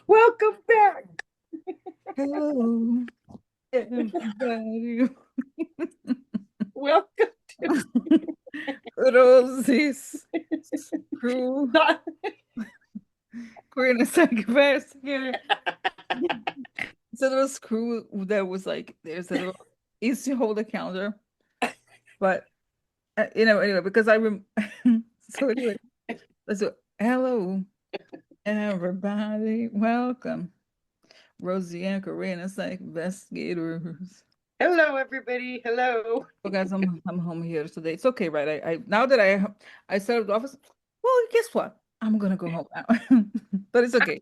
Welcome back. Hello, everybody. Welcome Rosie's crew. to Corina sacrifice here. It's a little screw that was like, there's a little, used to hold a calendar, but anyway, because I rem so anyway, let's do hello, everybody. Welcome. Rosie and Corina is like investigators. Hello, everybody. Hello. So guys, I'm home here today. It's okay, right? I now that I set up the office, well, guess what? I'm gonna go home now. But it's okay.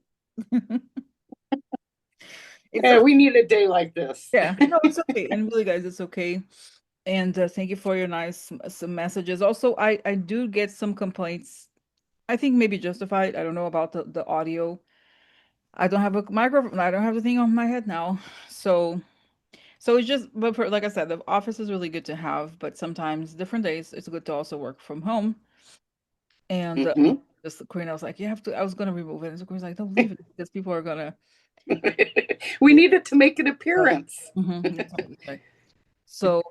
It's Yeah, okay. we need a day like this. Yeah, no, it's okay. And really, guys, it's okay. And thank you for your nice some messages. Also, I do get some complaints. I think maybe justified. I don't know about the audio. I don't have a microphone. I don't have the thing on my head now. So it's just, but for, like I said, the office is really good to have, but sometimes different days it's good to also work from home. And Mhm. just Karina was like, you have to, I was gonna remove it. And so Karina's like, don't leave it because people are gonna We needed to make an uh, appearance. that's what we say. So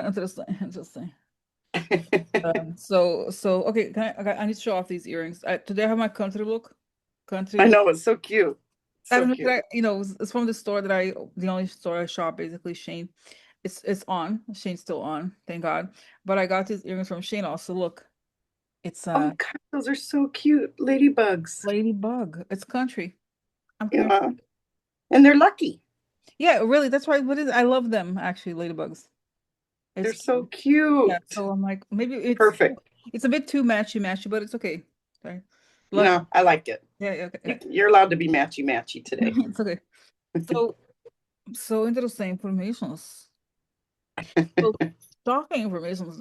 interesting, interesting. So okay, I need to show off these earrings. Today I have my country look. I Country. know it's so cute. I So don't know cute. that it's from the store that the only store I shop basically, Shane. It's on. Shane's still on, thank God. But I got these earrings from Shane also. Look, it's Oh God, those are so cute. Ladybugs. ladybug. It's country. I'm country. Yeah. And they're lucky. Yeah, really. That's why. What is? I love them actually. Ladybugs. They're It's so cute. Yeah. cute. So I'm like, maybe Perfect. it's a bit too matchy matchy, but it's okay. Sorry. Like, No, I like it. yeah, yeah, okay, yeah. You're allowed to be matchy matchy today. It's okay. So interesting informations. So shocking informations.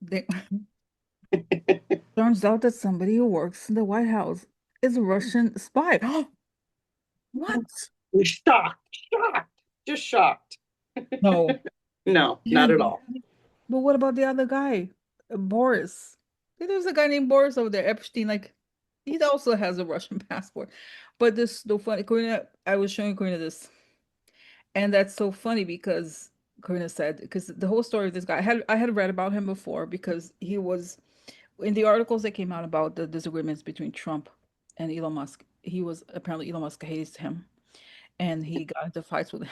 They turns out that somebody who works in the White House is a Russian spy. What? Shocked, shocked, just shocked. No. No, not And at all. but what about the other guy, Boris? There's a guy named Boris over there, Epstein. Like, he also has a Russian passport. But this the funny, Karina. I was showing Karina this, and that's so funny because Karina said because the whole story of this guy, I had read about him before because he was in the articles that came out about the disagreements between Trump and Elon Musk. He was apparently Elon Musk hates him, and he got into fights with him.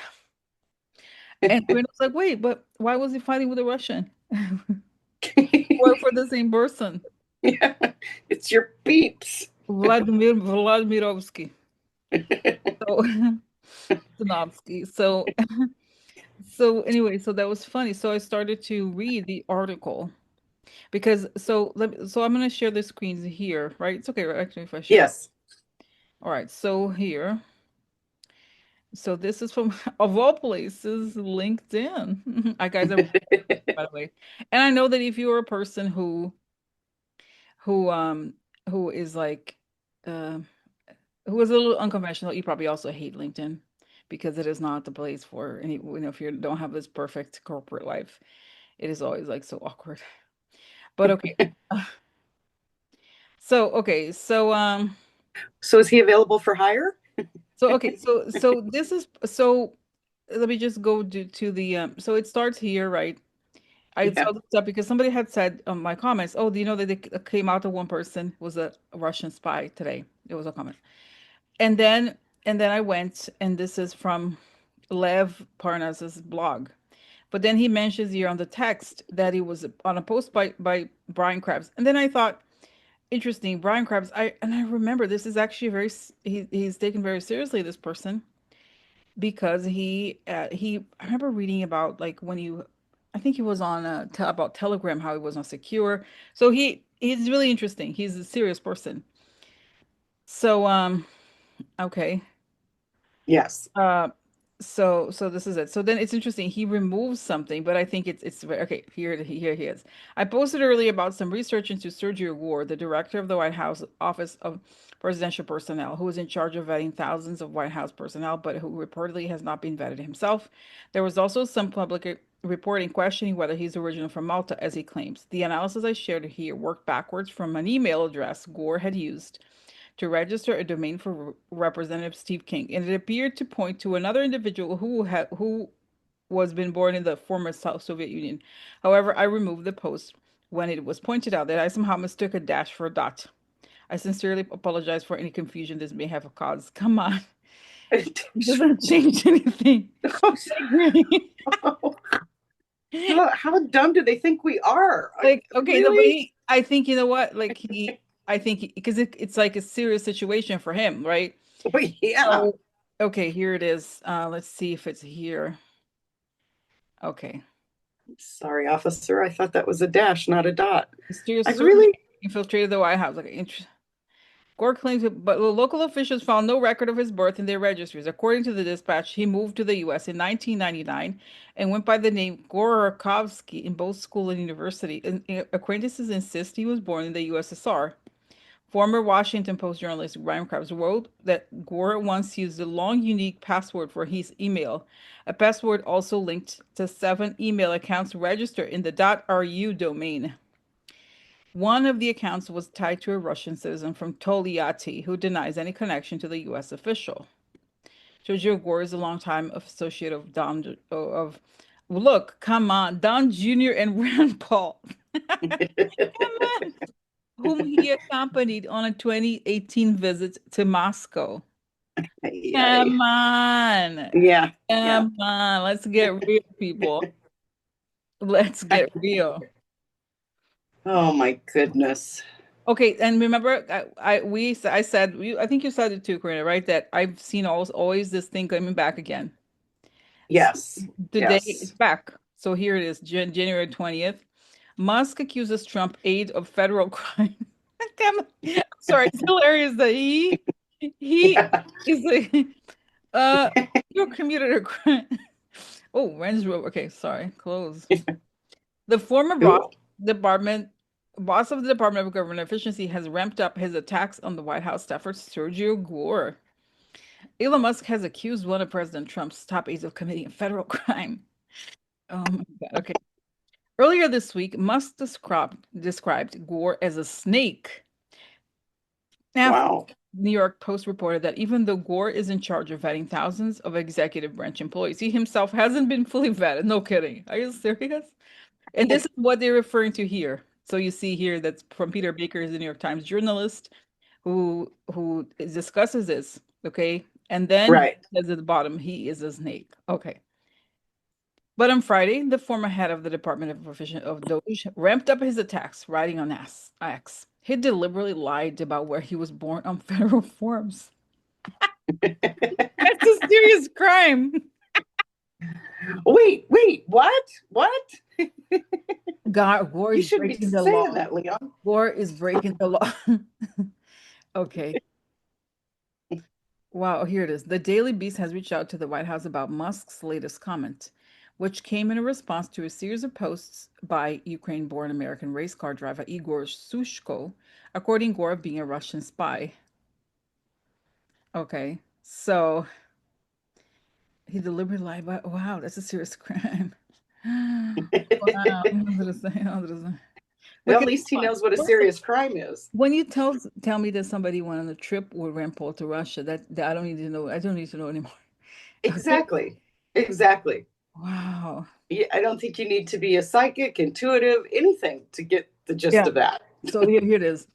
And Karina was like, "Wait, but why was he fighting with a Russian?" Work for the same person. Yeah, it's your peeps. Vladimir Vladimirovsky. So Stanovsky. So anyway, so that was funny. So I started to read the article because so I'm gonna share the screens here, right? It's okay, right? Actually, if I share. Yes. All right, so here. So this is from of all places, LinkedIn. I guys are by the way. And I know that if you're a person who um who is like uh who is a little unconventional, you probably also hate LinkedIn because it is not the place for any, if you don't have this perfect corporate life, it is always like so awkward. But okay. So okay, So is he available for hire? so this is so let me just go to the so it starts here, right? I Yeah. saw this up because somebody had said on my comments, "Oh, do you know that they came out that one person was a Russian spy today?" It was a comment. And then I went, and this is from Lev Parnas's blog. But then he mentions here on the text that he was on a post by Brian Krebs. And then I thought, interesting, Brian Krebs. I remember this is actually he's taken very seriously, this person, because he I remember reading about like when you I think he was on about Telegram, how he was on secure. So he's really interesting. He's a serious person. So okay. Yes. Uh, so this is it. So then it's interesting. He removes something, but I think it's okay. Here he is. I posted earlier about some research into Sergio Gor, the director of the White House Office of Presidential Personnel, who is in charge of vetting thousands of White House personnel, but who reportedly has not been vetted himself. There was also some public reporting questioning whether he's original from Malta, as he claims. The analysis I shared here worked backwards from an email address Gore had used to register a domain for Representative Steve King, and it appeared to point to another individual who was been born in the former South Soviet Union. However, I removed the post when it was pointed out that I somehow mistook a dash for a dot. I sincerely apologize for any confusion this may have caused. Come on. It doesn't change anything. Like, really? How dumb do they think we are? Like, okay, the Really? way I think, you know what? Like I think because it's like a serious situation for him, right? Oh, yeah. So, okay, here it is. Let's see if it's here. Okay. Sorry, officer. I thought that was a dash, not a dot. I Mysterious surgeon really? infiltrated the White House. Like, Gore claims, but the local officials found no record of his birth in their registries. According to the dispatch, he moved to the U.S. in 1999 and went by the name Gorokovsky in both school and university. And acquaintances insist he was born in the USSR. Former Washington Post journalist Ryan Krabs wrote that Gore once used a long, unique password for his email, a password also linked to 7 email accounts registered in the .ru domain. One of the accounts was tied to a Russian citizen from Toliati who denies any connection to the U.S. official. Sergio Gor is a longtime associate of Don of look, come on, Don Jr. and Rand Paul. Come on. Whom he accompanied on a 2018 visit to Moscow. Yay. Come on. Yeah. Yeah. Come on. Let's get real, people. Let's get real. Oh my goodness. Okay, and remember, I said I think you said it too, Corina, right? That I've seen always this thing coming back again. So Yes. today it's Yes. back. So here it is, January 20th. Musk accuses Trump aid of federal crime. I'm sorry, it's hilarious that he Yeah. is a your commuter crime. Oh, Range Rover. Okay, sorry, close. The former Cool. department boss of the Department of Government Efficiency has ramped up his attacks on the White House staffer Sergio Gor. Elon Musk has accused one of President Trump's top aides of committing a federal crime. Oh my God. Okay. Earlier this week, Musk described Gore as a snake. After Wow. New York Post reported that even though Gore is in charge of vetting thousands of executive branch employees, he himself hasn't been fully vetted. No kidding. Are you serious? And this is what they're referring to here. So you see here that's from Peter Baker, the New York Times journalist, who discusses this. Okay. And then he Right. says at the bottom, he is a snake. Okay. But on Friday, the former head of the Department of Efficient of Doge ramped up his attacks, writing on X. He deliberately lied about where he was born on federal forms. That's a serious crime. Wait, what? What? Gore You is shouldn't be breaking the law. saying that, Leon. Gore is breaking the law. Okay. Wow, here it is. The Daily Beast has reached out to the White House about Musk's latest comment, which came in a response to a series of posts by Ukraine-born American race car driver Igor Sushko, according Gore of being a Russian spy. Okay, so he deliberately lied about, wow, that's a serious crime. Wow, I'm gonna say, Well, But at least he knows what a serious crime is. when you tell me that somebody went on a trip with Rand Paul to Russia, that I don't need to know. I don't need to know anymore. Okay. Exactly. Exactly. Wow. I don't think you need to be a psychic, intuitive, anything to get the gist Yeah. of that. So here it is.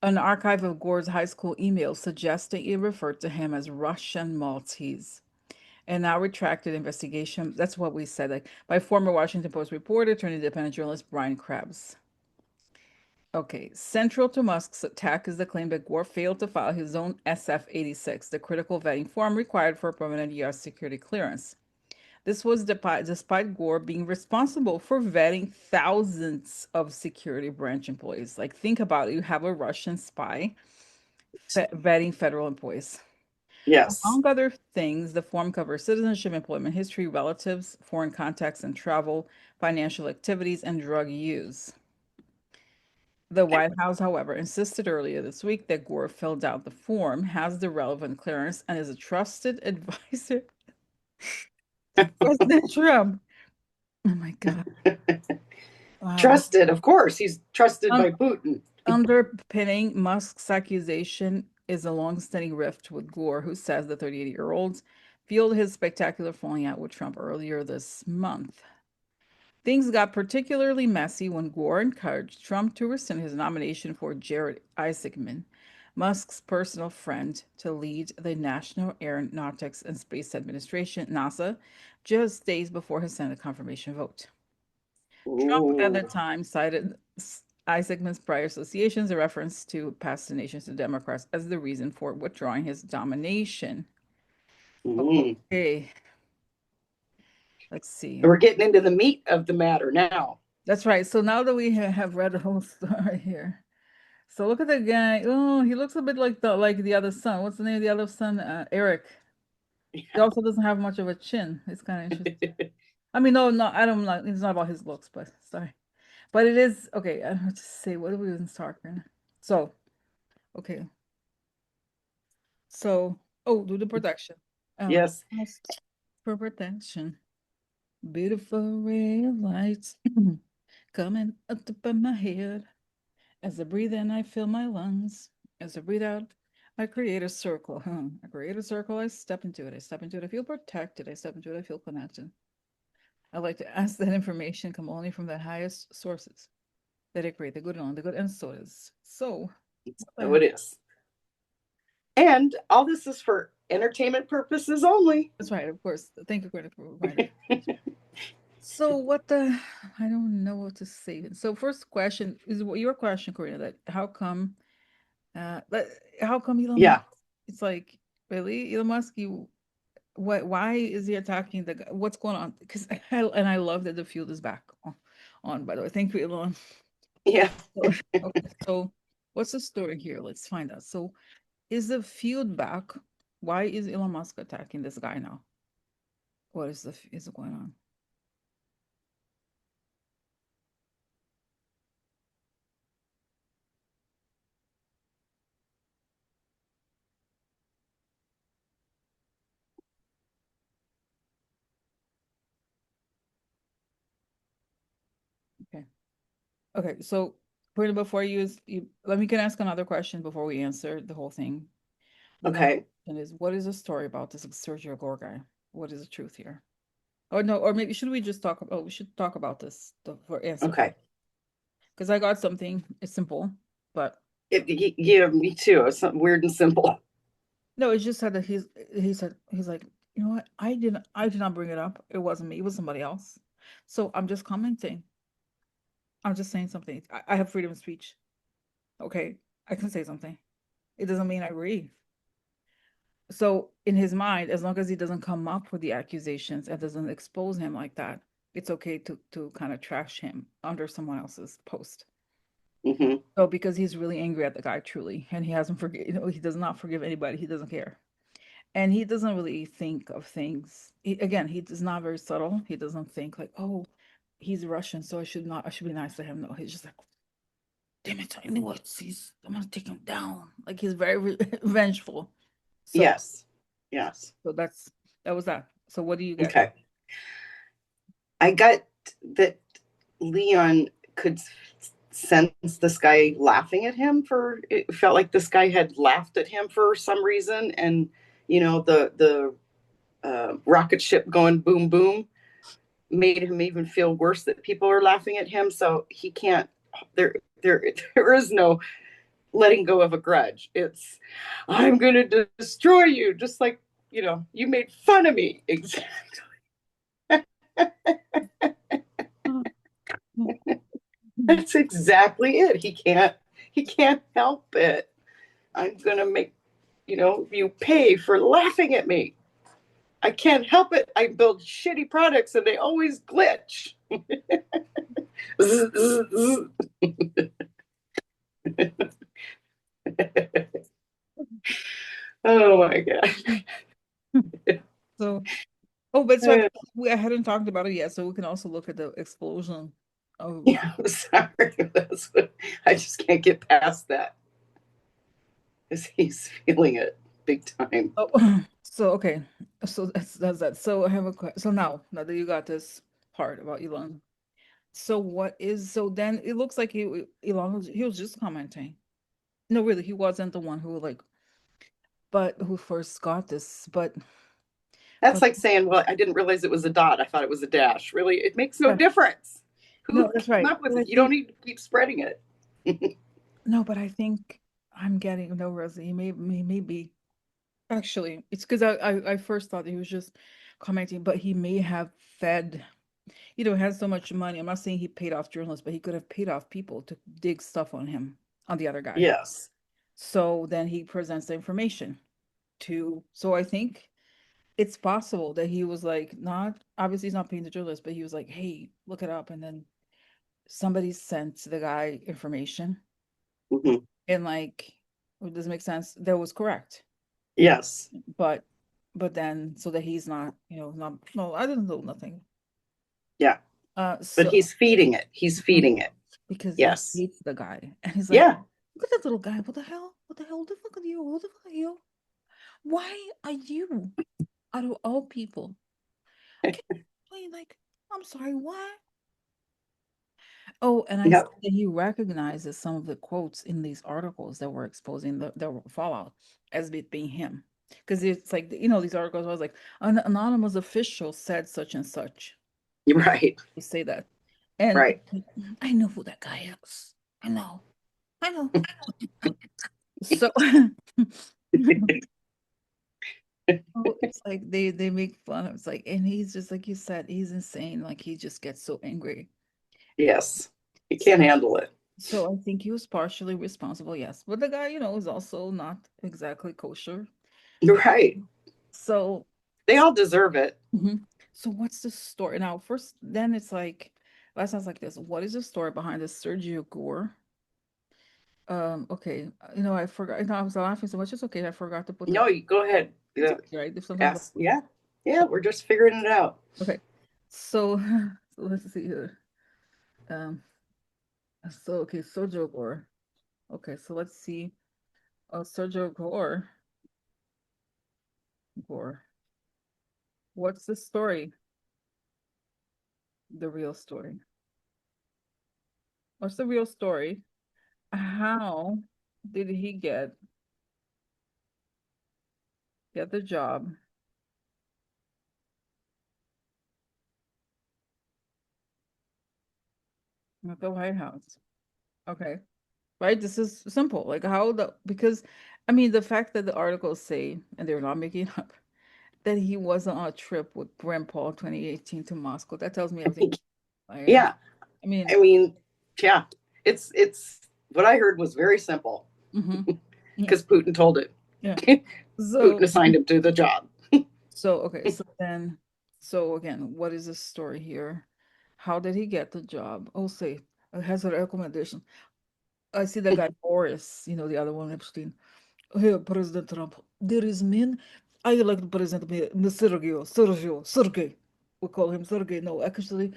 An archive of Gore's high school emails suggesting it referred to him as Russian Maltese. And now retracted investigation. That's what we said, like by former Washington Post reporter turned independent journalist Brian Krebs. Okay, central to Musk's attack is the claim that Gore failed to file his own SF-86, the critical vetting form required for a permanent U.S. security clearance. This was despite Gore being responsible for vetting thousands of security branch employees. Like, think about it. You have a Russian spy vetting federal employees. Yes. Among other things, the form covers citizenship, employment history, relatives, foreign contacts and travel, financial activities, and drug use. The White House, however, insisted earlier this week that Gore filled out the form, has the relevant clearance, and is a trusted advisor to President Trump. Oh my God. Wow. Trusted, of course. He's trusted Um, by Putin. Underpinning Musk's accusation is a long-standing rift with Gore, who says the 38-year-old fueled his spectacular falling out with Trump earlier this month. Things got particularly messy when Gore encouraged Trump to rescind his nomination for Jared Isaacman, Musk's personal friend, to lead the National Aeronautics and Space Administration, NASA, just days before his Senate confirmation vote. Trump at the Ooh. time cited Isaacman's prior associations, a reference to past donations to Democrats, as the reason for withdrawing his nomination. Mm. Okay, let's see. We're getting into the meat of the matter now. That's right. So now that we have read the whole story here, so look at the guy. Oh, he looks a bit like the other son. What's the name of the other son? Eric. He also doesn't have much of a chin. It's kind of interesting. I mean, no, I don't like. It's not about his looks, but sorry. But it is okay. I don't know what to say. What are we even talking? So, okay. So, oh, do the protection. Yes. For protection. Beautiful ray of light coming up to my head. As I breathe in, I fill my lungs. As I breathe out, I create a circle. I create a circle, I step into it. I step into it, I feel protected. I step into it, I feel connected. I like to ask that information come only from the highest sources that I create, the good and the good, and so it is. So, So it is. And all this is for entertainment purposes only. that's right, of course. Thank you, Corina, for reminding. So what the, I don't know what to say. So first question is your question, Corina, that how come Elon Yeah. Musk? It's like, really, Elon Musk, why is he attacking the guy? What's going on? Because I love that the field is back on, by the way. Thank you, Elon. Yeah. Okay, so what's the story here? Let's find out. So is the feud back? Why is Elon Musk attacking this guy now? What is going on? Okay. Okay, so Brenda, before you let me can ask another question before we answer the whole thing. Another Okay. question is, what is the story about this Sergio Gor guy? What is the truth here? Or no, or maybe should we just talk about, we should talk about this for answer. Okay. Because I got something, it's simple, but Yeah, me too. It's something weird and simple. no, it's just said that he's like, you know what? I did not bring it up. It wasn't me, it was somebody else. So I'm just commenting. I'm just saying something. I have freedom of speech. Okay. I can say something. It doesn't mean I agree. So in his mind, as long as he doesn't come up with the accusations and doesn't expose him like that, it's okay to kind of trash him under someone else's post. Hmm. So because he's really angry at the guy truly, and he hasn't forgive, he does not forgive anybody. He doesn't care, and he doesn't really think of things. Again, he is not very subtle. He doesn't think like, oh, he's Russian, so I should be nice to him. No, he's just like, damn it, I knew what I'm gonna take him down. Like he's very vengeful. So Yes. Yes. So that was that. So what do you get? Okay. I got that Leon could sense this guy laughing at him for it felt like this guy had laughed at him for some reason, and the rocket ship going boom boom made him even feel worse that people are laughing at him, so he can't there is no letting go of a grudge. It's I'm gonna destroy you, just like you made fun of me. Exactly. That's exactly it. He can't help it. I'm gonna make you pay for laughing at me. I can't help it. I build shitty products and they always glitch. Oh my god. So, oh, but so I hadn't talked about it yet, so we can also look at the explosion of. Yeah, I'm sorry. I just can't get past that because he's feeling it big time. Oh, so okay, so that's that. So I have a question. So now that you got this part about Elon, so what is so then it looks like Elon he was just commenting. No, really, he wasn't the one who like but who first got this, That's but like saying, well, I didn't realize it was a dot. I thought it was a dash. Really, it makes no yeah, difference. no, Who that's came right. up with But I it? You don't think need to keep spreading it. no, but I think I'm getting no, Rosie. Maybe actually it's because I first thought he was just commenting, but he may have fed, had so much money. I'm not saying he paid off journalists, but he could have paid off people to dig stuff on him, on the other guy. Yes. So then he presents the information so I think it's possible that he was like, not obviously he's not paying the journalist, but he was like, hey, look it up. And then somebody sent the guy information Hmm. and like, it doesn't make sense. That was correct. Yes. But then so that he's not, not no, I didn't know nothing. Yeah. But So he's feeding it. He's mhm, feeding it. because he Yes. hates the guy. And he's like, Yeah. look at that little guy. What the hell? What the hell? What the fuck are you? What the fuck are you? Why are you out of all people? Can you explain like, I'm sorry, what? Oh, and I see Yeah. that he recognizes some of the quotes in these articles that were exposing the fallout as it being him. Because it's like, these articles was like, an anonymous official said such and such. Right. You say that. And Right. I know who that guy is. I know. I know. So oh, it's like they make fun of it's like, and he's just like you said, he's insane. Like he just gets so angry. Yes. He So can't handle it. so I think he was partially responsible, yes. But the guy, is also not exactly kosher. Right. So, They all deserve it. mhm. So what's the story? Now, first, then it's like, that sounds like this. What is the story behind this Sergio Gor? Okay. I forgot. I was laughing so much. It's okay. I forgot to put the. No, you go ahead. It's Yeah. okay, right? If sometimes, Yes. Yeah. Yeah. We're just figuring it out. okay. So, so let's see here. Um, so okay, Sergio Gor. Okay, so let's see. Sergio Gor. What's the story? The real story. What's the real story? How did he get the job at the White House? Okay. Right? This is simple. Like how the because I mean the fact that the articles say, and they're not making it up, that he wasn't on a trip with Grandpa in 2018 to Moscow. That tells me everything. Like, Yeah. I mean, I mean, yeah. It's what I heard was very simple hmm yeah, because Putin told it. yeah. Putin So assigned him to the job. okay, so again, what is the story here? How did he get the job? Oh, say, has a recommendation. I see the guy Boris, the other one, Epstein. Hey, President Trump, there is men. I elect President Sergey. We call him Sergey. No, actually,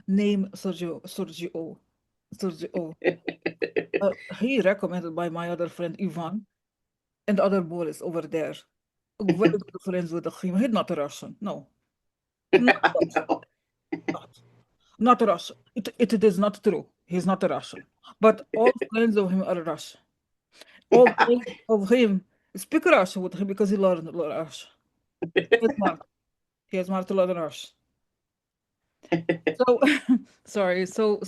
name Sergio. He recommended by my other friend Ivan and other Boris over there. Very good friends with him. He's not a Russian. No, not Russian. No. Not, not a Russian. It is not true. He's not a Russian. But all friends of him are Russian. All friends of him speak Russian with him because he learned Russian. He's smart. He is smart to learn Russian. So sorry. So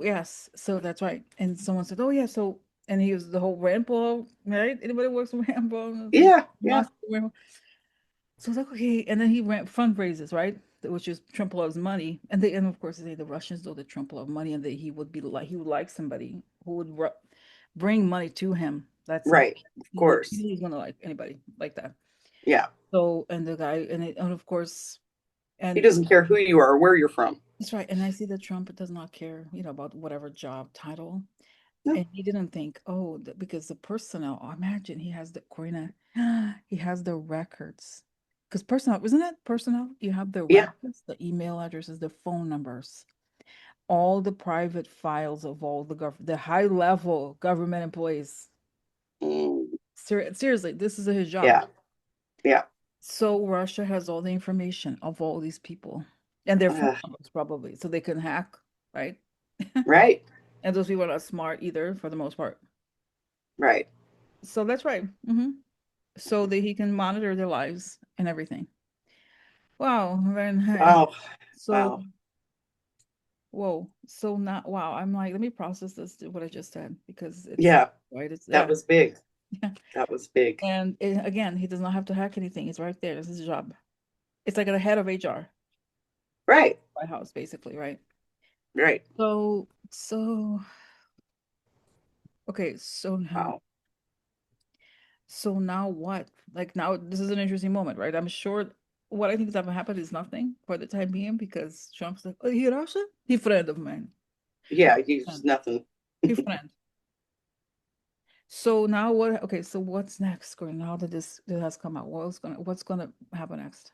yes. So that's right. And someone said, "Oh yeah." So and he was the whole Randball, right? Anybody works with Randball? Yeah. Yeah. Must So it's like, okay, and then he ran fundraisers, right? Which is Trump loves money, and of course they the Russians know that Trump love money, and that he would like somebody who would bring money to him. That's something Right. Of course. he's gonna like anybody like that. Yeah. So and the guy and of course He and doesn't care who you are or where you're from. that's right. And I see that Trump does not care, about whatever job title. No. And he didn't think, oh, because the personnel, imagine he has the Corina, he has the records. Because personnel, isn't it personnel? You have the Yeah. records, the email addresses, the phone numbers, all the private files of all the high level government employees. Mm, Seriously, this is his job. yeah. Yeah. So Russia has all the information of all these people and their phone Uh, numbers probably, so they can hack, right? right. And those people are not smart either, for the most part. Right. So that's right. So that he can monitor their lives and everything. Wow, very nice. Wow. So, Wow. whoa. So not wow. I'm like, let me process this, what I just said, because it's Yeah. right. It's That yeah. was big. Yeah. That was big. And again, he does not have to hack anything. It's right there. This is his job. It's like the head of HR, Right. White House, basically, right? Right. So okay, Wow. so now what? Like now this is an interesting moment, right? I'm sure what I think is gonna happen is nothing for the time being because Trump's like, oh, he Russia? He friend of mine. Yeah, he's Friend. nothing. He friend. So now what okay, so what's next, Corinne? Now that this has come out, what's gonna happen next?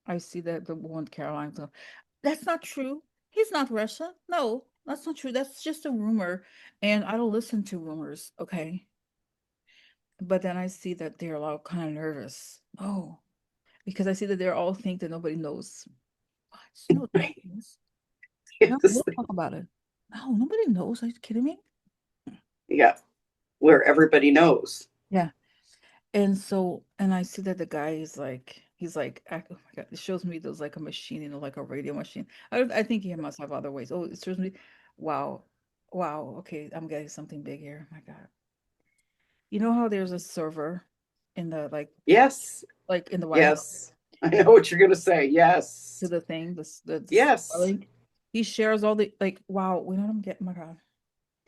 I see that the one Caroline, so that's not true. He's not Russia. No, that's not true. That's just a rumor. And I don't listen to rumors, okay? But then I see that they're all kind of nervous. Oh, because I see that they're all think that nobody knows. What? No, nobody Right. knows. No, It's we'll talk about it. No, nobody knows. Are you kidding me? yeah, where everybody knows. Yeah. And so, and I see that the guy is like, he's like, oh my God, it shows me there's like a machine, like a radio machine. I think he must have other ways. Oh, it shows me, wow, wow, okay, I'm getting something big here. Oh my God. You know how there's a server in the Yes. like in the White House Yes. I know what you're gonna say. to Yes. the thing, the Yes. Starlink. He shares all the like, wow, you know what I'm getting? Oh my God.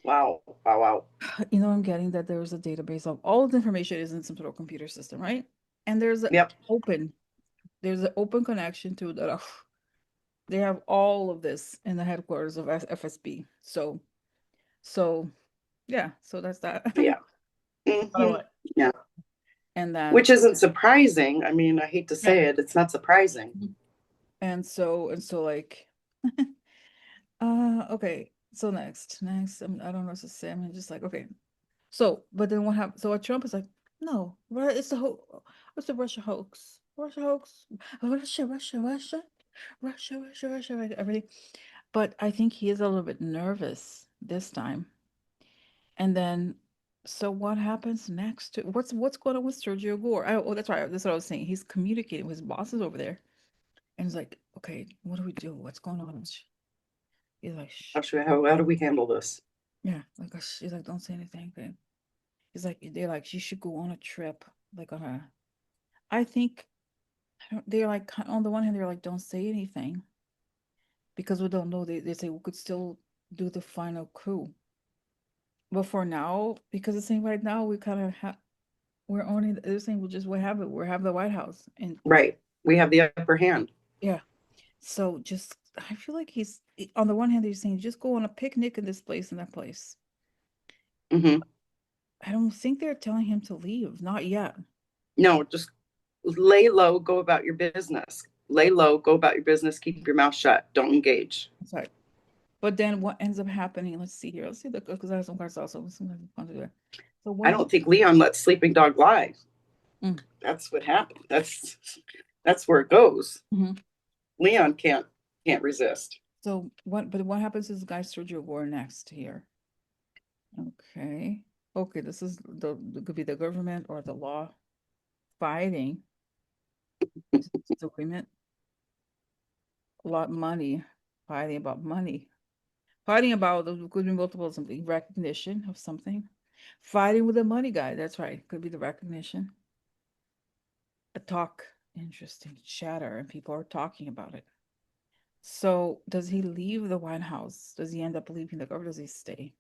Wow. Wow. Wow. You know, I'm getting that there's a database of all the information is in some sort of computer system, right? And Yep. open, there's an open connection to the they have all of this in the headquarters of FSB. So yeah, so that's that. Yeah. What I Hmm. like. Yeah. And then Which isn't surprising. I mean, I hate to yeah. say it, it's not surprising. Mhm. And so like okay. So next, I don't know what to say. I'm just like, okay. So, but then what happened? So Trump is like, no, it's the whole, what's the Russia hoax? Russia hoax, Russia, right, everything. But I think he is a little bit nervous this time. And then, so what happens next? What's going on with Sergio Gor? Oh, that's right. That's what I was saying. He's communicating with his bosses over there, and he's like, okay, what do we do? What's going on? He's like, shh. How do we handle this? Yeah, like he's like, don't say anything. Okay. He's like, they're like, you should go on a trip, like on a. I think they're like, on the one hand, they're like, don't say anything because we don't know. They say we could still do the final coup, but for now, because it's saying right now, we kind of have. We're only they're saying we have it. We have the White House, and Right. We have the upper hand. yeah. So just I feel like he's on the one hand, he's saying just go on a picnic in this place and that place. Hmm. I don't think they're telling him to leave, not yet. No, just lay low, go about your business. Lay low, go about your business, keep your mouth shut, don't engage. Sorry. But then what ends up happening? Let's see here. Let's see the because I have some cards also. Sometimes fun to do that. So I what? don't think Leon lets sleeping dog lie. Mm, That's what happened. That's where it goes. mhm. Leon can't resist. So what? But what happens is guy Sergio Gor next here. Okay. Okay. This is the it could be the government or the law fighting disagreement. A lot money fighting about money. Fighting about could be multiple something recognition of something. Fighting with the money guy. That's right. Could be the recognition. A talk. Interesting chatter, and people are talking about it. So does he leave the White House? Does he end up leaving the government? Does he stay?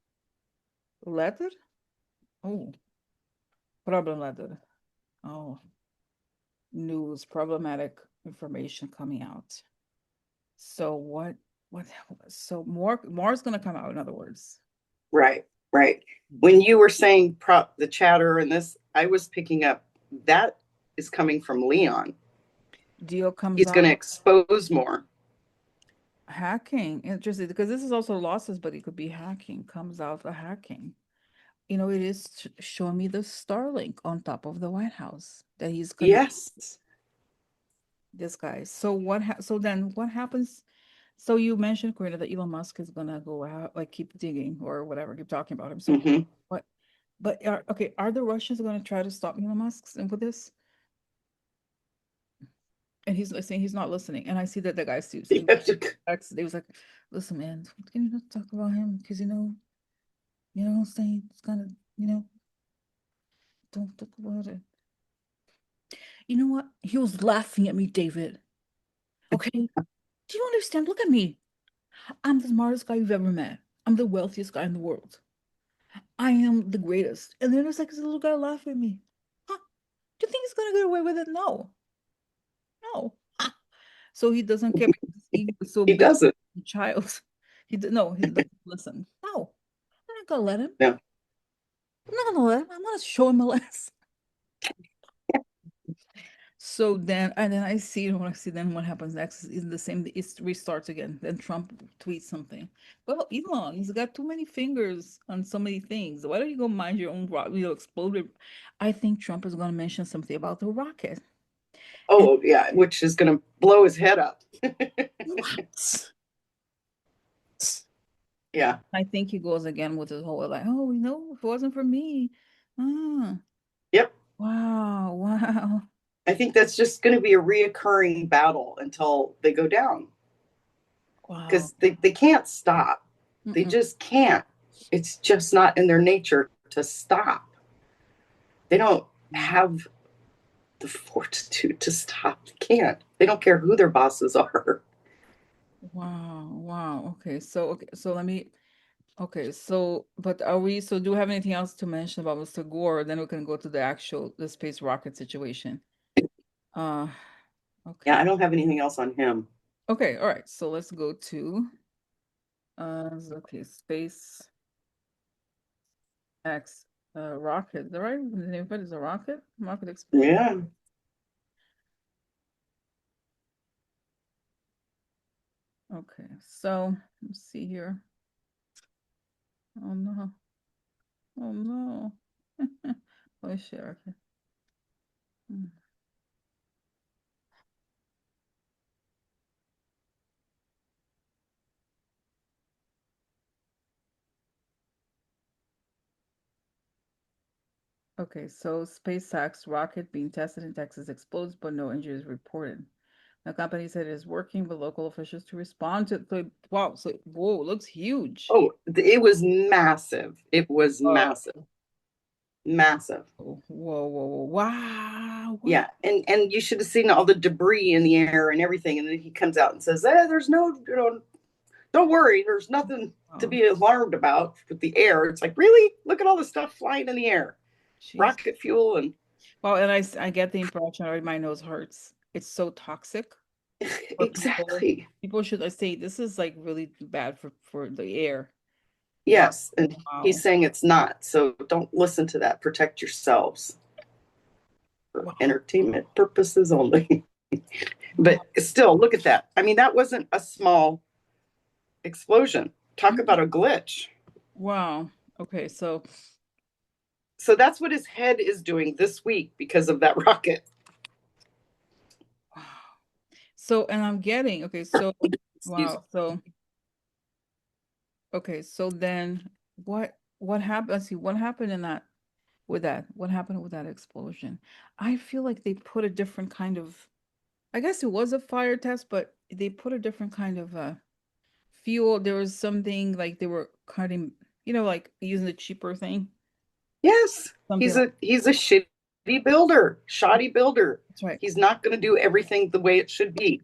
Letter? Oh, problem letter. Oh, news, problematic information coming out. So what so more is gonna come out, in other words. Right, right. When you were saying the chatter and this, I was picking up that is coming from Leon. Deal comes He's going to out. expose more. Hacking. Interesting, because this is also losses, but it could be hacking. Comes out the hacking. You know, it is showing me the Starlink on top of the White House that he's connected Yes. this guy. So so then what happens? So you mentioned, Corina, that Elon Musk is gonna go out, like keep digging or whatever, keep talking about him. So Hmm. what? But okay, are the Russians gonna try to stop Elon Musk and with this? And he's like saying he's not listening. And I see that the guy he they was like, listen, man, can you not talk about him? Because you know what I'm saying? It's kind of, don't talk about it. You know what? He was laughing at me, David. Okay. Do you understand? Look at me. I'm the smartest guy you've ever met. I'm the wealthiest guy in the world. I am the greatest. And then there's like this little guy laughing at me. Huh? Do you think he's gonna get away with it? No. No. So he doesn't care because he was so He big doesn't. a child. He doesn't listen. No, I'm not gonna let him. No. I'm not gonna let him. I'm gonna show him a lesson. So then, and then I see when I see then what happens next is the same. It restarts again. Then Trump tweets something. Well, Elon, he's got too many fingers on so many things. Why don't you go mind your own rock? Explode. I think Trump is going to mention something about the rocket. And Oh, yeah, which is going to blow his head up. what? Yeah. I think he goes again with his whole like, oh, if it wasn't for me. Ah, Yep. wow, wow, I think that's just going to be a reoccurring battle until they go down wow. because they can't stop. They Mm-mm. just can't. It's just not in their nature to stop. They don't have the fortitude to stop. They can't. They don't care who their bosses are. Wow, wow. Okay, so let me. Okay, so but are we? So do we have anything else to mention about Mr. Gore? Then we can go to the space rocket situation. Uh, Yeah, I okay, don't have anything else on him. okay, all right. So let's go to okay, space X rocket. The right name of it is a rocket. Rocket explosion. Yeah. Okay, so let's see here. Oh no. Oh no. Oh shit. Okay. Hmm. Okay, so SpaceX rocket being tested in Texas explodes, but no injuries reported. The company said it is working with local officials to respond to the wow. So whoa, looks huge. Oh, it was massive. It was Oh, massive. Massive. whoa, whoa, whoa. Wow, wow. Yeah, and you should have seen all the debris in the air and everything. And then he comes out and says, there's no, don't worry, there's nothing to Oh, be alarmed about with the air." It's like, really? Look at all the stuff flying in the air. jeez. Rocket fuel and Well, and I get the impression already my nose hurts. It's so toxic for people. exactly. People should I say this is like really bad for the air. Wow, Yes, and he's wow, saying it's not. So don't listen to that. Protect yourselves for wow, entertainment purposes only. wow. But still, look at that. I mean, that wasn't a small explosion. Talk Mm, about a glitch. wow. Okay, so So that's what his head is doing this week because of that rocket. wow. So and I'm getting okay, so Excuse me. wow. So okay, so then what happened? Let's see, what happened in that with that? What happened with that explosion? I feel like they put a different kind of I guess it was a fire test, but they put a different kind of fuel. There was something like they were cutting, like using the cheaper thing. Yes, Something he's like a shitty builder, shoddy builder. that's right. He's not going to do everything the way it should be.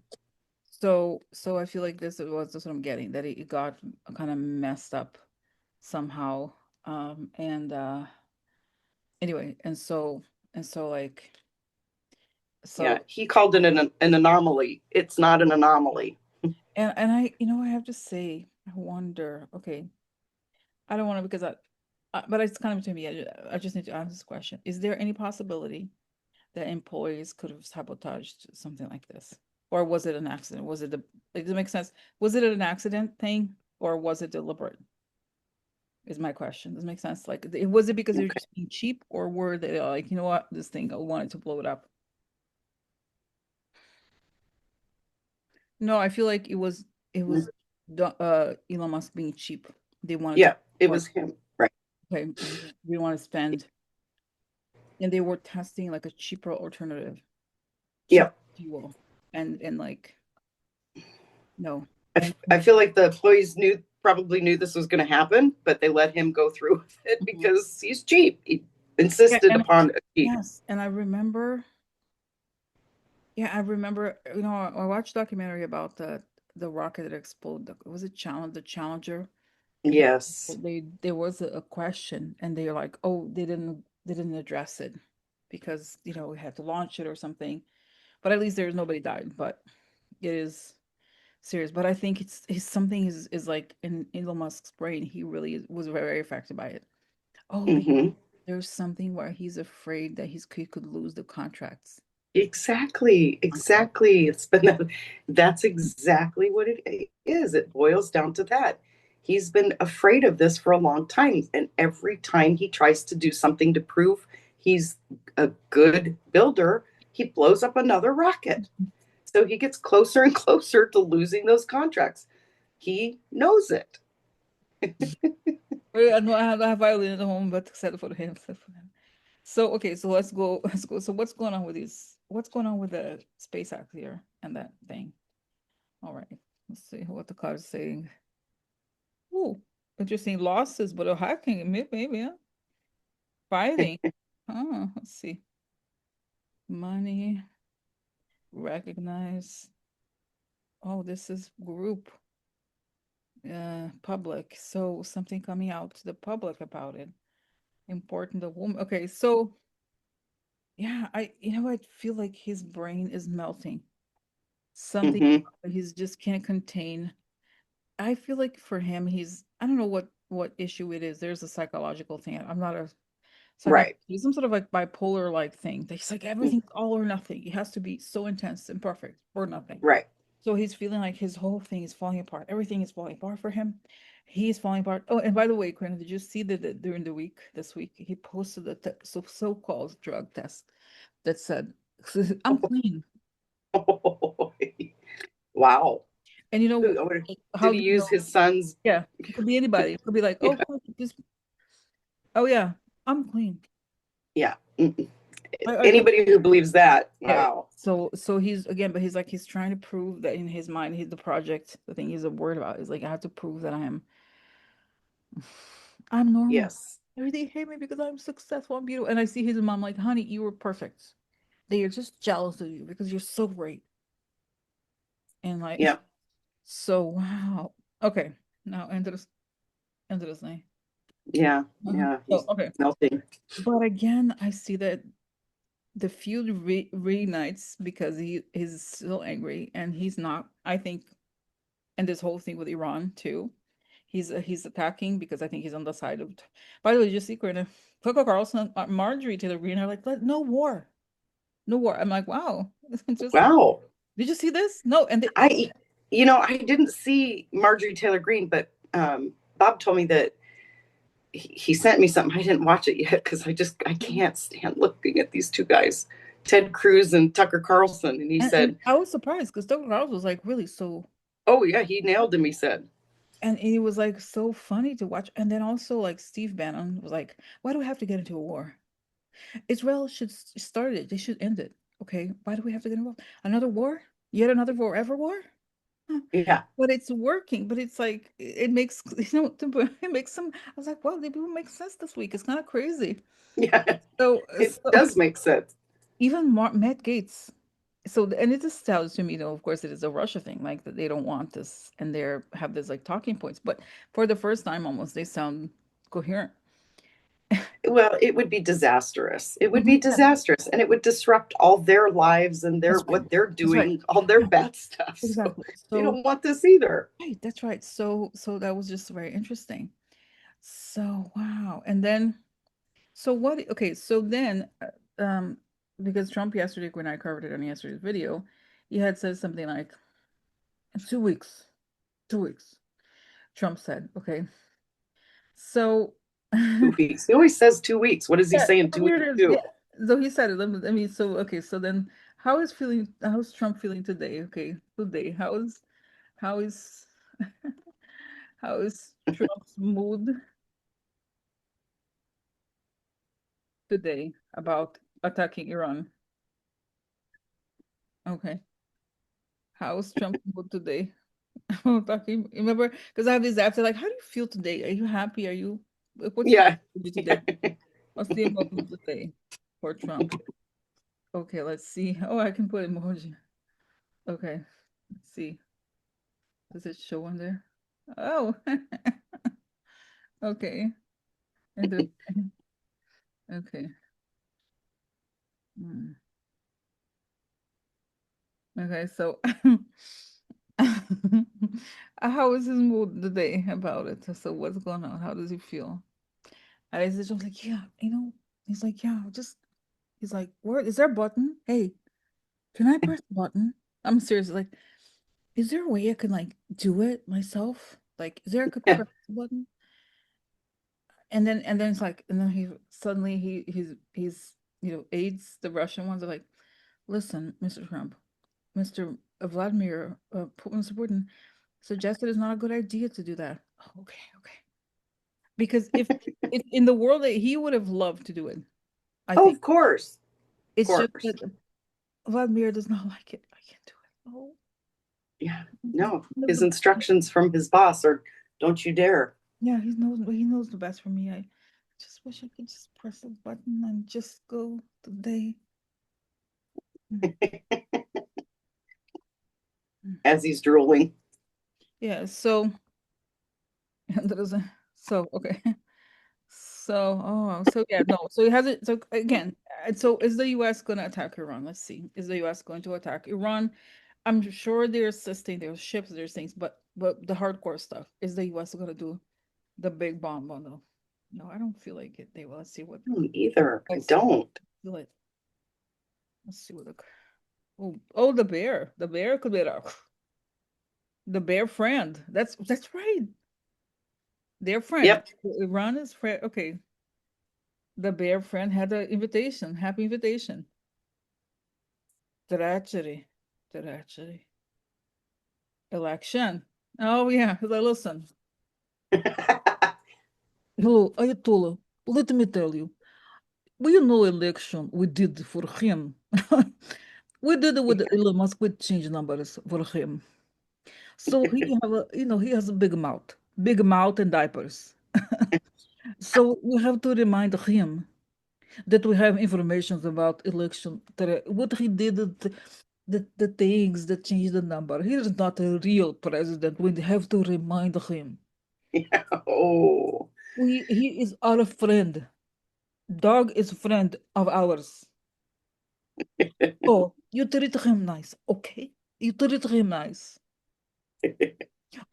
So I feel like this was just what I'm getting, that it got kind of messed up somehow. And anyway, and so like Yeah, so he called it an anomaly. It's not an anomaly. and I have to say, I wonder, okay, I don't want to because but it's kind of to me, I just need to ask this question. Is there any possibility that employees could have sabotaged something like this? Or was it an accident? Was it does it make sense? Was it an accident thing or was it deliberate? Is my question. Does it make sense? Like, was it because they were Okay. just being cheap or were they like, you know what, this thing, I wanted to blow it up? No, I feel like it was. it was Elon Musk being cheap. They wanted to Yeah, it want was him. Right. okay, we want to spend, and they were testing like a cheaper alternative, cheap Yep. fuel, and like no, I, and I feel like the employees probably knew this was going to happen, but they let him go through with it mhm. because he's cheap. He Yeah, insisted and upon a cheap. yes, and I remember, yeah, I remember, I watched a documentary about the rocket that exploded. Was it the Challenger? That Yes. there was a question, and they're like, oh, they didn't address it because we had to launch it or something. But at least there's nobody died. But it is serious. But I think it's something is like in Elon Musk's brain. He really was very affected by it. Oh, because Hmm. there's something where he's afraid that he could lose the contracts. Exactly. Uh-huh. Exactly. That's exactly what it is. It boils down to that. He's been afraid of this for a long time. And every time he tries to do something to prove he's a good builder, he blows up another rocket. So he gets closer and closer to losing those contracts. He knows it. Wait, I know I have violin at home, but except for him, except for him. So okay, so let's go. Let's go. So what's going on with these? What's going on with the SpaceX here and that thing? All right, let's see what the card is saying. Ooh, interesting losses, but a hacking maybe, huh? Fighting. Let's see. Money, recognize. Oh, this is group, public. So something coming out to the public about it. Important the woman. Okay, so yeah, I feel like his brain is melting. Something Hmm. he's just can't contain. I feel like for him, I don't know what issue it is. There's a psychological thing. I'm not a psychologist. Right. He's some sort of like bipolar like thing. He's like everything's all or nothing. It has to be so intense and perfect or nothing. Right. So he's feeling like his whole thing is falling apart. Everything is falling apart for him. He's falling apart. Oh, and by the way, Corina, did you see that during the week, this week, he posted a so-called drug test that said, I'm clean. Wow. And you know Did how he do you use know? his son's? Yeah, it could be anybody. It could be like, Yeah. oh, this, oh yeah, I'm clean. Yeah. I Anybody who believes that, yeah. wow. So he's again, but he's like he's trying to prove that in his mind, the project, the thing he's worried about is like I have to prove that I'm normal. Yes. Everything hate me because I'm successful, I'm beautiful. And I see his mom like, honey, you were perfect. They are just jealous of you because you're so great. And like, Yeah. so wow. Okay, now enter this thing. Yeah. Uh-huh. Yeah. So He's okay, melting. but again, I see that the feud reunites because he is still angry and he's not. I think, and this whole thing with Iran too. He's attacking because I think he's on the side of. By the way, just secret. Coco Carlson, Marjorie Taylor Greene are like, no war, no war. I'm like, wow, just Wow. did you see this? No, and they, oh, I, I didn't see Marjorie Taylor Greene, but Bob told me that he sent me something. I didn't watch it yet because I can't stand looking at these two guys, Ted Cruz and Tucker Carlson. And he and said, I was surprised because Doug Rouse was like really so, "Oh yeah, he nailed him." He said, and it was like so funny to watch. And then also like Steve Bannon was like, why do we have to get into a war? Israel should start it. They should end it. Okay, why do we have to get involved? Another war? Yet another forever war? Huh. "Yeah, But it's working. But it's like it makes it makes some. I was like, wow, they will make sense this week. It's kind of crazy. yeah, So it does make sense." even Matt Gates. So and it just tells to me, of course, it is a Russia thing, like that they don't want this, and they have this like talking points. But for the first time, almost they sound coherent. Well, it would be disastrous. It would Mhm. be disastrous, and it would disrupt all their lives and That's right. what they're That's right. doing, all their Yeah, bad stuff. So exactly. they So don't want this either. right, that's right. So that was just very interesting. So wow. And then so what okay, so then because Trump yesterday when I covered it on yesterday's video, he had said something like in 2 weeks. 2 weeks. Trump said, okay. So 2 weeks. He always says 2 weeks. What does he yeah, say in so two here weeks it is. too? Yeah. So he said it. I mean, so okay, so then how's Trump feeling today? Okay, today. How is how is Trump's mood today about attacking Iran? Okay. How's Trump's mood today? Talking, remember, because I have these apps. They're like, how do you feel today? Are you happy? Are you what's the Yeah. emoji today? What's the emoji today for Trump? Okay, let's see. Oh, I can put emoji. Okay, let's see. Does it show on there? Oh, okay. And okay. Hmm. Okay, so how is his mood today about it? So what's going on? How does he feel? And he's just like, yeah, he's like, yeah, just he's like, where is there a button? Hey, can I press the button? I'm serious, like, is there a way I can like do it myself? Like, is there I could Yeah. press the button? And then it's like, and then he suddenly he's aides, the Russian ones are like, listen, Mr. Trump, Mr. Vladimir Putin suggested it's not a good idea to do that. Oh, okay, okay. Because if in the world that he would have loved to do it, I Oh, think. of course. Of It's just course. that Vladimir does not like it. I can't do it. Oh, Yeah. he's No. His the instructions from his boss are don't you dare. yeah, he knows the best for me. I just wish I could just press a button and just go today. Mm, mm. As he's drooling. Yeah, so that is so okay. So yeah, no. So it hasn't. So again, so is the U.S. going to attack Iran? Let's see. Is the U.S. going to attack Iran? I'm sure they're assisting. There's ships. There's things, but the hardcore stuff is the U.S. going to do the big bomb bundle? No, I don't feel like it. They will. Let's see what. I don't either. I Let's see. don't. Feel it. Let's see what the. Oh, the bear. The bear could be the bear friend. That's right. Their friend. Yep. Iran is friend. Okay. The bear friend had an invitation. Happy invitation. Tragedy. Tragedy. Election. Oh yeah. Listen. Hello, Ayatollah. Let me tell you. We know election we did for him. We did it with Elon Musk. We changed numbers for him. So he has a big mouth and diapers. So we have to remind him that we have information about election. What he did, the things that changed the number. He is not a real president. We have to remind him. Oh. He is our friend. Dog is friend of ours. Oh, you treat him nice, okay? You treat him nice.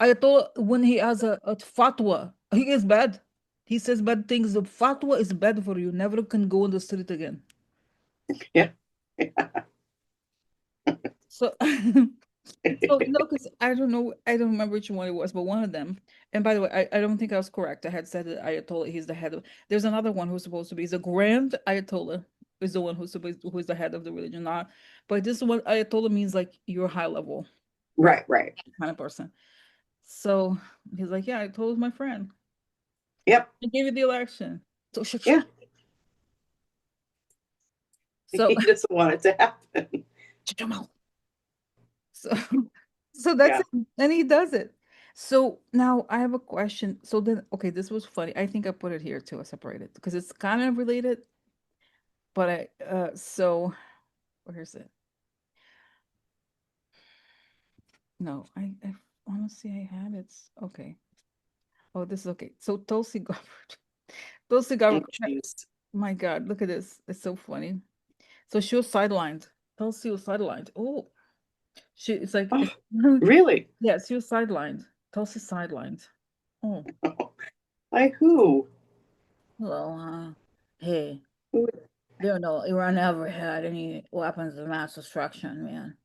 I thought when he has a fatwa, he is bad. He says bad things. The fatwa is bad for you. Never can go on the street again. Yeah. So, so because I don't remember which one it was, but one of them. And by the way, I don't think I was correct. I had said that Ayatollah, he's the head of. There's another one who's supposed to be. He's a grand Ayatollah. Is the one who's the head of the religion, not. But this one Ayatollah means like you're high level Right, right. kind of person. So he's like, yeah, Ayatollah is my friend. Yep. I gave you the election. So Yeah. so He doesn't want it to happen. shut your mouth. So so that's Yeah. it. And he does it. So now I have a question. So then, okay, this was funny. I think I put it here too. I separated because it's kind of related. But so where's it? No, I honestly I had it. Okay. Oh, this is okay. So Tulsi Gabbard. Tulsi Oh, Gabbard. jeez. My God, look at this. It's so funny. So she was sidelined. Tulsi was sidelined. Oh, it's like Oh, it's really? yeah, she was sidelined. Tulsi sidelined. Oh, Oh, by who? hello, hey, Who? you know, Iran never had any weapons of mass destruction, man.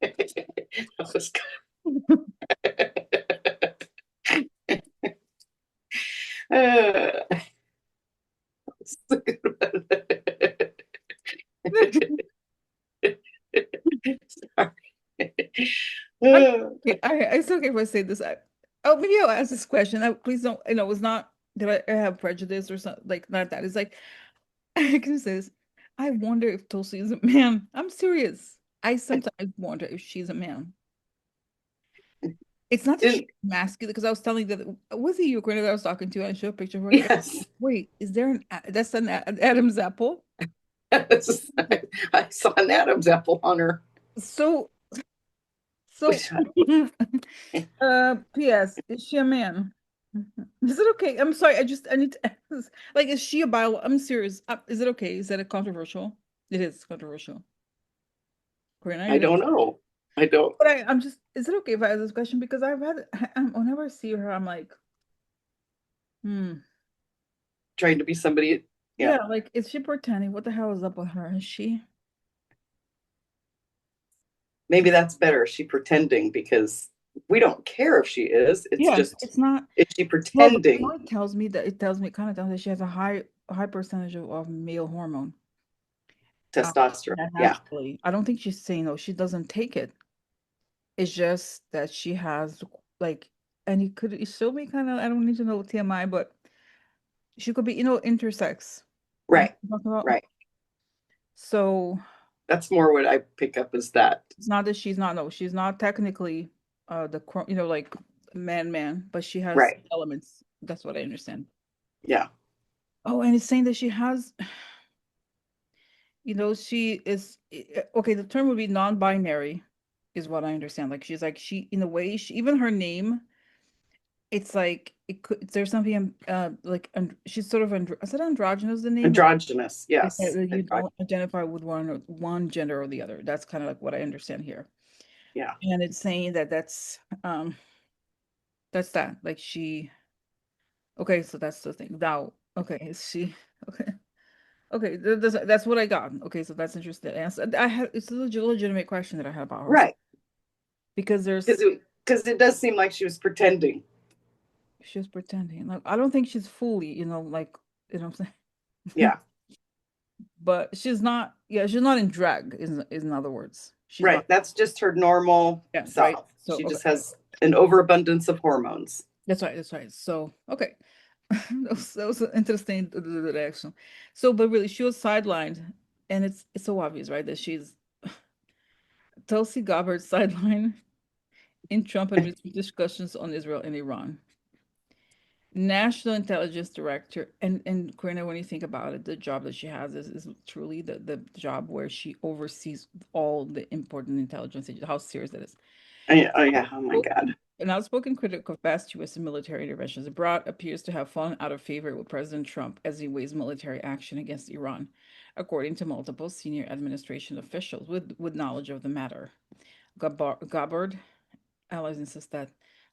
That was good. Okay, it's okay if I say this. Oh, maybe I'll ask this question. Please don't, it's not that I have prejudice or something like not that. It's like I can say this. I wonder if Tulsi is a man. I'm serious. I sometimes wonder if she's a man. It's not that she's Didn't, masculine because I was telling that was it Ukraine that I was talking to and I showed a picture of her. Like, yes. wait, is there that's an Adam's apple? Yes. I saw an Adam's apple on her. So so Which, P.S. Is she a man? Is it okay? I'm sorry, I need to ask. Like, is she a bio? I'm serious. Is it okay? Is that a controversial? It is controversial. Corina, are I you there? don't know. I don't. But I'm just, is it okay if I ask this question? Because I've had, whenever I see her, I'm like, hmm. Trying to be somebody. Yeah. Yeah, like, is she pretending? What the hell is up with her? Is she? Maybe that's better. She pretending because we don't care if she is. It's Yeah, just, it's not. is she Well, but you know, pretending it kind of tells me that she has a high percentage of male hormone. Uh, testosterone? Yeah. naturally. I don't think she's saying no, she doesn't take it. It's just that she has like, and it still be kind of, I don't need to know TMI, but she could be, intersex. You know Right. what I'm talking about? Right. So That's more what I pick up is that. it's not that she's not, no, she's not technically like man, but she has Right. elements. That's what I understand. Yeah. Oh, and it's saying that she has, she is okay, the term would be non-binary, is what I understand. Like she's like she in a way, even her name, it's like it could there's something like she's sort of is it androgynous the name? Androgynous. Like Yes. that you don't identify with one gender or the other. That's kind of like what I understand here. Yeah. And it's saying that that's that. Like okay, so that's the thing. Now, okay, is she okay? Okay, that's what I got. Okay, so that's interesting. I have it's a legitimate question that I have about her. So, Right. because Because it does seem like she was pretending. she's pretending. Like I don't think she's fully, like what I'm saying. Yeah. But she's not, yeah, she's not in drag, is in other words. She's not, Right. That's just her normal yeah, right. self. So She okay. just has an overabundance of hormones. That's right, that's right. So okay. That was an interesting reaction. So but really she was sidelined and it's so obvious, right? That she's Tulsi Gabbard sidelined in Trump administration discussions on Israel and Iran. National Intelligence Director, and Corina, when you think about it, the job that she has is truly the job where she oversees all the important intelligence. How serious that is. Oh, yeah. Oh, my God. An outspoken critic of past U.S. military interventions abroad appears to have fallen out of favor with President Trump as he weighs military action against Iran, according to multiple senior administration officials with knowledge of the matter. Gabbard allies insist that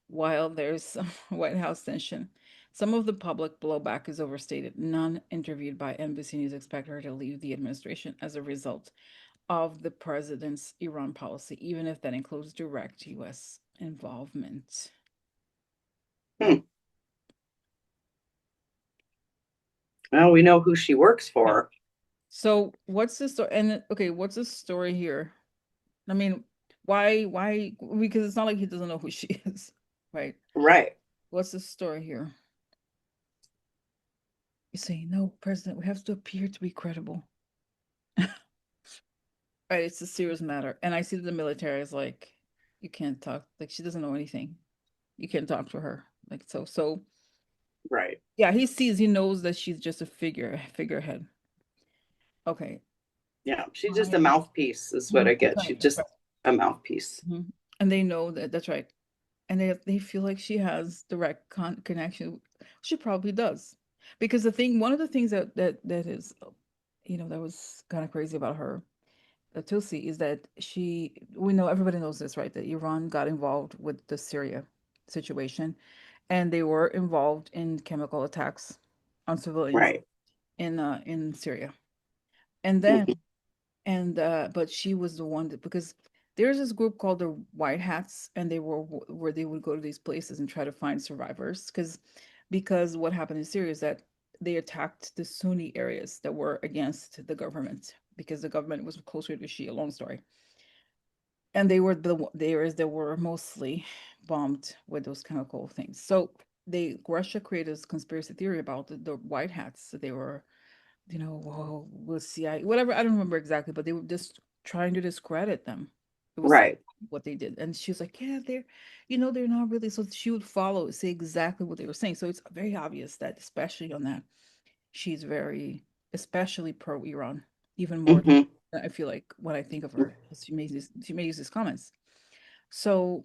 while there's some White House tension, some of the public blowback is overstated. None interviewed by NBC News expect her to leave the administration as a result of the president's Iran policy, even if that includes direct U.S. involvement. Hmm. Well, we know who she works Yeah. for. So what's the story? And okay, what's the story here? I mean, why? Because it's not like he doesn't know who she is, right? Right. What's the story here? You say, no, President, we have to appear to be credible. Right, it's a serious matter. And I see that the military is like, you can't talk, like she doesn't know anything. You can't talk to her. Like so Right. yeah, he knows that she's just a figurehead. Okay. Yeah. She's just a Fine. mouthpiece, is what Mhm. I That's get. right. She's That's just right. a mouthpiece. Mhm. And they know that that's right. And they feel like she has direct connection. She probably does. Because one of the things that is, that was kind of crazy about her, Tulsi, is that we know, everybody knows this, right? That Iran got involved with the Syria situation, and they were involved in chemical attacks on civilians Right. in Syria. And then, Mhm. but she was the one that, because there's this group called the White Hats, and they were where they would go to these places and try to find survivors, because what happened in Syria is that they attacked the Sunni areas that were against the government because the government was closer to Shia. Long story. and they were the areas that were mostly bombed with those chemical things. So Russia created this conspiracy theory about the white hats. So they were, whoa, we'll see, whatever. I don't remember exactly, but they were just trying to discredit them. It was Right. what they did, and she was like, "Yeah, they're not really." So she would follow, say exactly what they were saying. So it's very obvious that, especially on that, she's very, especially pro Iran, even more. Hmm. I feel like when I think of her, 'cause she made these comments. So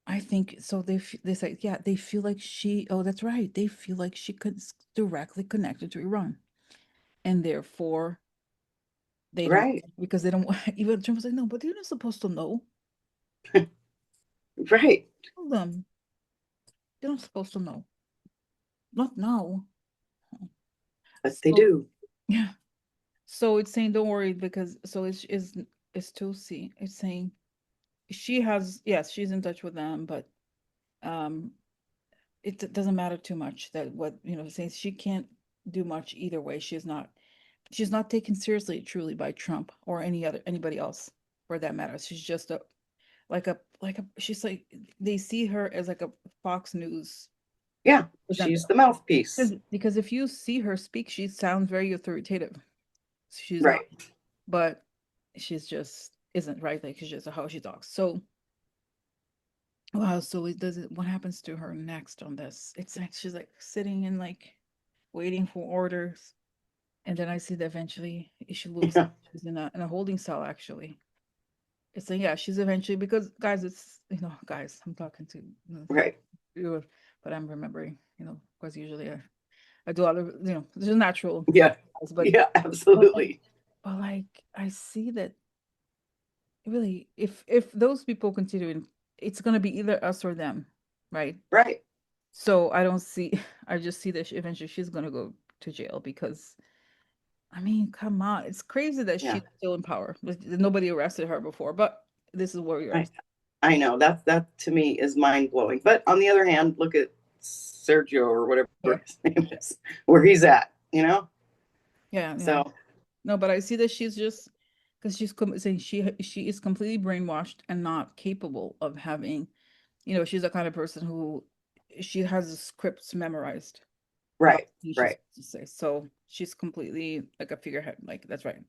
I think so. They say, yeah, they feel like she. Oh, that's right. They feel like she could directly connected to Iran, and therefore they don't, Right. because they don't want. Even Trump was like, no, but they're not supposed to know. Right. Tell them they're not supposed to know. Not now. But they So do. yeah. So it's saying don't worry, because so it's Tulsi. It's saying she has, yes, she's in touch with them, but um doesn't matter too much, that what saying she can't do much either way. She's not taken seriously truly by Trump or anybody else for that matter. She's just like a she's like, they see her as like a Fox News Yeah. presenter. She's the mouthpiece. Because if you see her speak, she sounds very authoritative. She's not, Right. but she's just isn't, right, like she's just how she talks. So wow, so it does it what happens to her next on this? It's like she's like sitting and like waiting for orders. And then I see that eventually she looks Yeah. like she's in a holding cell actually. It's like, yeah, she's eventually, because guys, guys, I'm talking to Right. you, but I'm remembering, because usually I do other, this is natural, Yeah. but Yeah. but like, Absolutely. but like I see that really, if those people continue, it's gonna be either us or them, right? Right. So I don't see, I just see that eventually she's gonna go to jail, because I mean, come on, it's crazy that Yeah. she's still in power. Nobody arrested her before, but this is where we are. I I know that to me is mind blowing. But on the other hand, look at Sergio or Yeah, whatever his name is, where he's at. You know. yeah, yeah. So No, but I see that she's just, because saying she is completely brainwashed and not capable of having, she's the kind of person who she has the scripts memorized about right. what she's Right. supposed to say. So she's completely like a figurehead. Like that's right.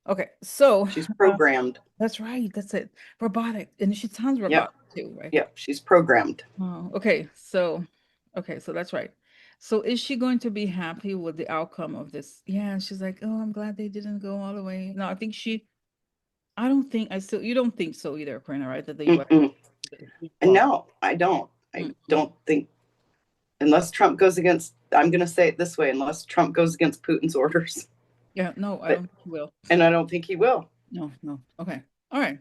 Okay, so She's uh, programmed. that's right. That's it. Robotic, and she sounds Yep. robotic too, right? Yep. She's programmed. Oh, okay, so that's right. So is she going to be happy with the outcome of this? Yeah, she's like, oh, I'm glad they didn't go all the way. No, I don't think, you don't think so either, Corina, right? That the US. Mm-mm. And Well, no, I don't. I mm-mm. don't think unless Trump goes against. I'm going to say it this way: unless Trump goes against Putin's orders. Yeah, no, I But don't think he will. and I don't think he will. No, no. Okay. All right.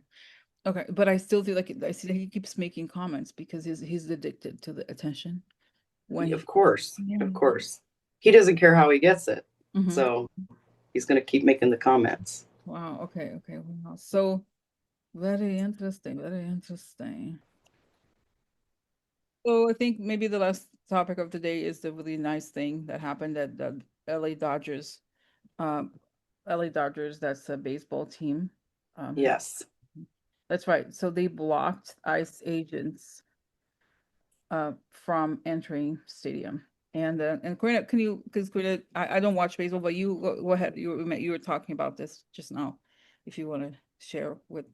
Okay. But I still feel like I see that he keeps making comments because he's addicted to the attention when Of he, course. yeah. Of course. He doesn't care how he gets it. Hmm. So he's going to keep making the comments. Wow. Okay. Okay. Wow. So very interesting. Very interesting. So I think maybe the last topic of the day is the really nice thing that happened at the LA Dodgers. Um, LA Dodgers, that's a baseball team. Has Yes. That's right. So they blocked ICE agents from entering stadium. And Karina, can you, because Karina, I don't watch baseball, but you go ahead. You were talking about this just now, if you want to share with.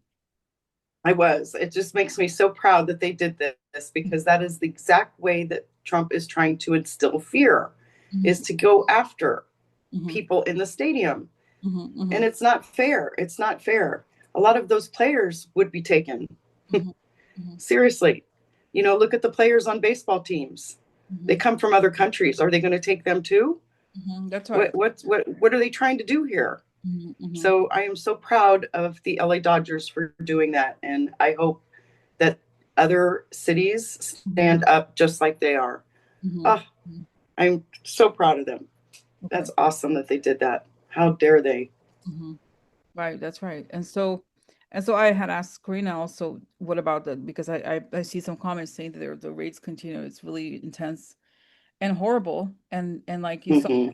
I was. It just makes me so proud that they did this because that is the exact way that Trump is trying to instill fear is Mhm, to go after mhm, people in the stadium. mhm, And mhm, it's not fair. It's not fair. A lot of those players would be taken. mhm, mhm, Seriously. Look at the players on baseball teams. They mhm, come from other countries. Are they going to take them too? mhm. That's right. What are they trying to do here? Mhm, mhm, So I am so proud of the LA Dodgers for doing that, and I hope that other cities mhm, stand up just like they are. mhm, Oh, mhm. I'm so proud of them. Okay. That's awesome that they did that. How dare they? Mhm. Right, that's right. And so I had asked Karina also, what about the, because I see some comments saying that the rates continue. It's really intense and horrible. And like you saw, Hmm.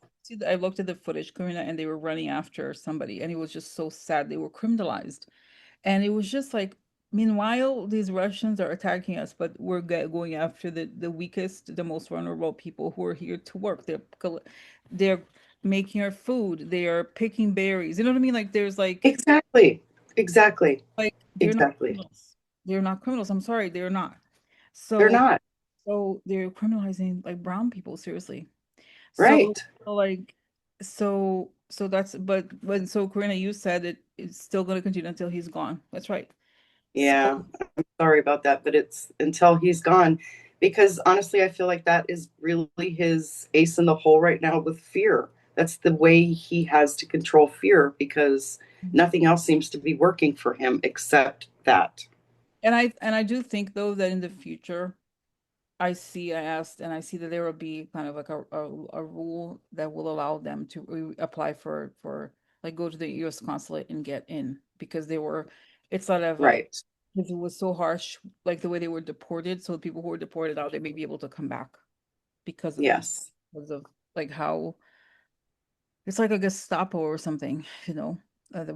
I looked at the footage, Karina, and they were running after somebody, and it was just so sad. They were criminalized. And it was just like Meanwhile, these Russians are attacking us, but we're going after the weakest, the most vulnerable people who are here to work. They're making our food. They are picking berries. You know what I mean? Like there's Exactly. Exactly. like they're not Exactly. criminals. They're not criminals. I'm sorry, they're not. They're So not. so they're criminalizing like brown people, seriously. So Right. like so that's but so Corina, you said it's still gonna continue until he's gone. That's right. So Yeah. Sorry about that, but it's until he's gone. Because honestly, I feel like that is really his ace in the hole right now with fear. That's the way he has to control fear because nothing else seems to be working for him except that. and I do think though that in the future I asked and I see that there will be kind of like a rule that will allow them to apply for like go to the US consulate and get in because they were it's sort of like Right. because it was so harsh like the way they were deported so people who were deported out they may be able to come back because of these Yes. because of like how it's like a Gestapo or something, the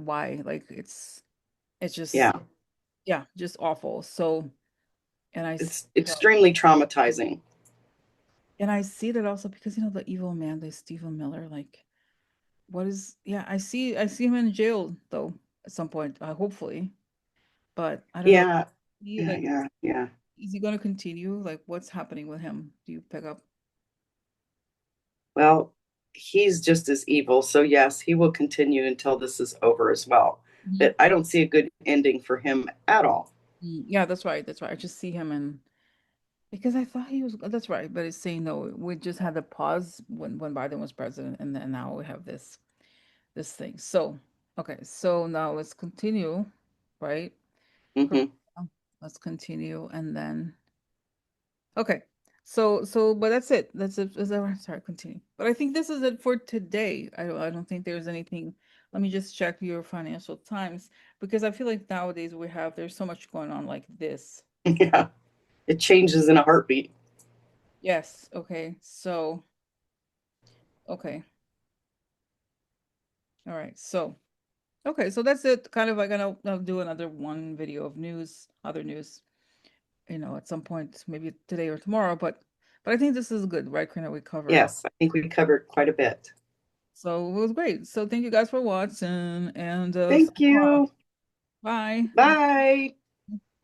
why like it's just Yeah. yeah, just awful. So and I see It's extremely traumatizing. and I see that also because the evil man, the Stephen Miller, like what is yeah, I see him in jail though at some point, hopefully. But I don't know. Yeah. He Yeah. like Yeah. Yeah. is he gonna continue? Like what's happening with him? Do you pick up? Well, he's just as evil. So, yes, he will continue until this is over as well. Mhm. But I don't see a good ending for him at all. Yeah, that's right. That's right. I just see him and because I thought he was that's right, but it's saying no, we just had a pause when Biden was president and then now we have this thing. So okay, so now let's continue, right? Hmm. Let's continue and then okay. So but that's it. That's it. Is that right? Sorry, continue. But I think this is it for today. I don't think there's anything. Let me just check your Financial Times because I feel like nowadays there's so much going on like this. Yeah. It changes in a heartbeat. Yes, okay. So, okay. All right. So, okay, so that's it. Kind of I'm gonna I'll do another one video of other news, at some point, maybe today or tomorrow, but I think this is good, right, Karina? We covered. Yes, I think we covered quite a bit. So it was great. So thank you guys for watching and Thank sign off. you. Bye. Bye.